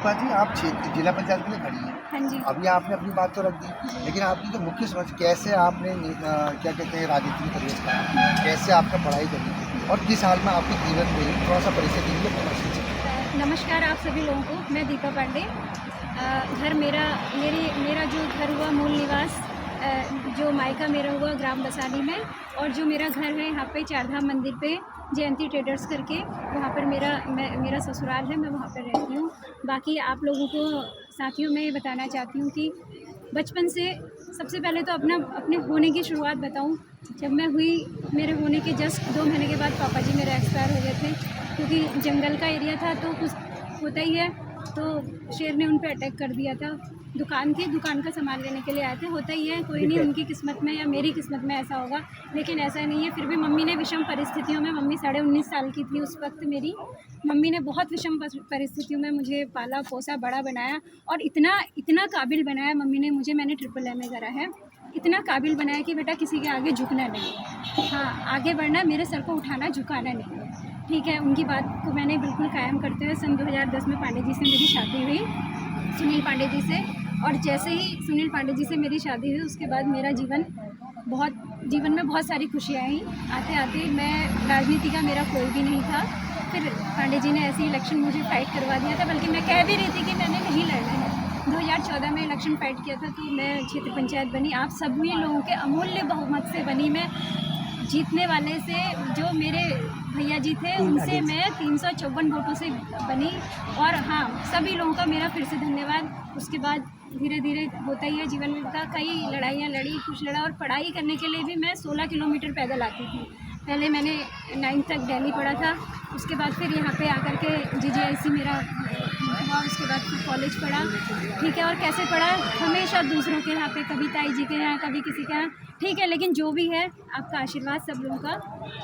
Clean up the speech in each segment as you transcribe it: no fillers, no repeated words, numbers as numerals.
दीपा जी, आप क्षेत्र जिला पंचायत के लिए खड़ी हैं। हाँ जी। अभी आपने अपनी बात तो रख दी, लेकिन आपकी जो मुख्य समझ कैसे आपने क्या कहते हैं राजनीति में प्रवेश करा, कैसे आपका पढ़ाई करी और किस हाल में आपके जीवन में थोड़ा सा परिचय दीजिए अपने परिचय से। नमस्कार आप सभी लोगों को। मैं दीपा पांडे। घर मेरा जो घर हुआ मूल निवास जो मायका मेरा हुआ ग्राम बसानी में, और जो मेरा घर है यहाँ पे चारधाम मंदिर पे जयंती ट्रेडर्स करके, वहाँ पर मेरा ससुराल है, मैं वहाँ पर रहती हूँ। बाकी आप लोगों को साथियों में ये बताना चाहती हूँ कि बचपन से सबसे पहले तो अपने होने की शुरुआत बताऊँ। जब मैं हुई, मेरे होने के जस्ट 2 महीने के बाद पापा जी मेरे एक्सपायर हो गए थे, क्योंकि जंगल का एरिया था तो कुछ होता ही है, तो शेर ने उन पे अटैक कर दिया था। दुकान का सामान लेने के लिए आए थे, होता ही है, कोई नहीं, उनकी किस्मत में या मेरी किस्मत में ऐसा होगा, लेकिन ऐसा नहीं है। फिर भी मम्मी ने विषम परिस्थितियों में, मम्मी 19.5 साल की थी उस वक्त मेरी, मम्मी ने बहुत विषम परिस्थितियों में मुझे पाला पोसा बड़ा बनाया, और इतना काबिल बनाया मम्मी ने मुझे, मैंने MMA करा है, इतना काबिल बनाया कि बेटा किसी के आगे झुकना नहीं, हाँ आगे बढ़ना, मेरे सर को उठाना झुकाना नहीं, ठीक है। उनकी बात को मैंने बिल्कुल कायम करते हुए सन 2010 में पांडे जी से मेरी शादी हुई, सुनील पांडे जी से। और जैसे ही सुनील पांडे जी से मेरी शादी हुई, उसके बाद मेरा जीवन में बहुत सारी खुशियाँ आई। आते आते मैं राजनीति का मेरा कोई भी नहीं था, फिर पांडे जी ने ऐसे इलेक्शन मुझे फाइट करवा दिया था, बल्कि मैं कह भी रही थी कि मैंने नहीं लड़ना है। 2014 में इलेक्शन फाइट किया था, तो मैं क्षेत्र पंचायत बनी, आप सभी लोगों के अमूल्य बहुमत से बनी। मैं जीतने वाले से, जो मेरे भैया जी थे, उनसे मैं 354 वोटों से बनी। और हाँ, सभी लोगों का मेरा फिर से धन्यवाद। उसके बाद धीरे धीरे होता ही है जीवन में, कई लड़ाइयाँ लड़ी, कुछ लड़ा, और पढ़ाई करने के लिए भी मैं 16 किलोमीटर पैदल आती थी। पहले मैंने 9th तक दिल्ली पढ़ा था, उसके बाद फिर यहाँ पे आकर के GGIC मेरा हुआ, उसके बाद फिर कॉलेज पढ़ा, ठीक है। और कैसे पढ़ा, हमेशा दूसरों के यहाँ पे, कभी ताई जी के यहाँ, कभी किसी के यहाँ, ठीक है, लेकिन जो भी है आपका आशीर्वाद सब लोगों का।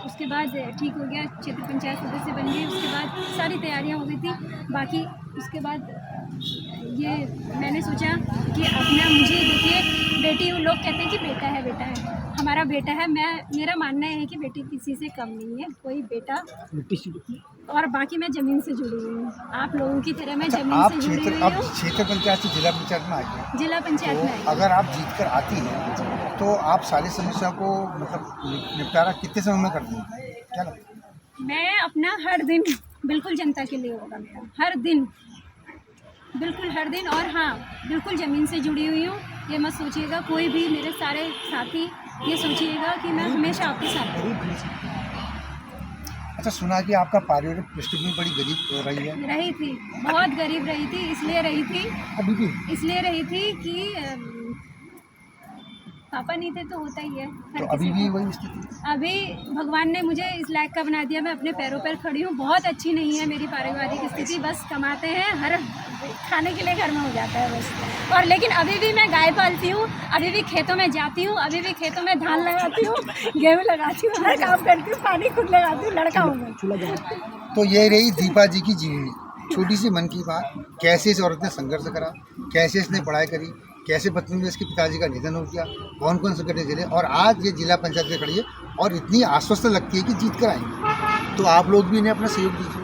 उसके बाद ठीक हो गया, क्षेत्र पंचायत सदस्य बन गई, उसके बाद सारी तैयारियाँ हो गई थी। बाकी उसके बाद ये मैंने सोचा कि अपना, मुझे देखिए बेटी, लोग कहते हैं कि बेटा है, हमारा बेटा है। मेरा मानना है कि बेटी किसी से कम नहीं है, कोई बेटा। और बाकी मैं ज़मीन से जुड़ी हुई हूँ, आप लोगों की तरह मैं ज़मीन से जुड़ी हुई हूँ। क्षेत्र पंचायत से जिला पंचायत में आई हैं, जिला पंचायत में आई। अगर आप जीत कर आती हैं तो आप सारी समस्या को मतलब निपटारा कितने समय में करती हैं, क्या लगता है? मैं अपना हर दिन बिल्कुल जनता के लिए होगा मेरा, हर दिन, बिल्कुल हर दिन। और हाँ, बिल्कुल ज़मीन से जुड़ी हुई हूँ, ये मत सोचिएगा कोई भी, मेरे सारे साथी ये सोचिएगा कि मैं हमेशा आपके साथ हूँ। अच्छा, सुना कि आपका पारिवारिक पृष्ठभूमि बड़ी गरीब रही थी, बहुत गरीब रही थी। इसलिए रही थी कि पापा नहीं थे, तो होता ही है। तो अभी भी वही स्थिति? अभी भगवान ने मुझे इस लायक का बना दिया, मैं अपने पैरों पर खड़ी हूँ। बहुत अच्छी नहीं है मेरी पारिवारिक स्थिति, बस कमाते हैं, हर खाने के लिए घर में हो जाता है बस। और लेकिन अभी भी मैं गाय पालती हूँ, अभी भी खेतों में जाती हूँ, अभी भी खेतों में धान लगाती हूँ, गेहूँ लगाती हूँ, हर काम करती हूँ, पानी खुद लगाती हूँ, लड़का हूँ मैं। तो ये रही दीपा जी की जीवनी, छोटी सी मन की बात। कैसे इस औरत ने संघर्ष करा, कैसे इसने पढ़ाई करी, कैसे बचपन में इसके पिताजी का निधन हो गया, कौन कौन संकट झेले, और आज ये जिला पंचायत में खड़ी है और इतनी आश्वस्त लगती है कि जीत कर आएंगे। तो आप लोग भी इन्हें अपना सहयोग दीजिए।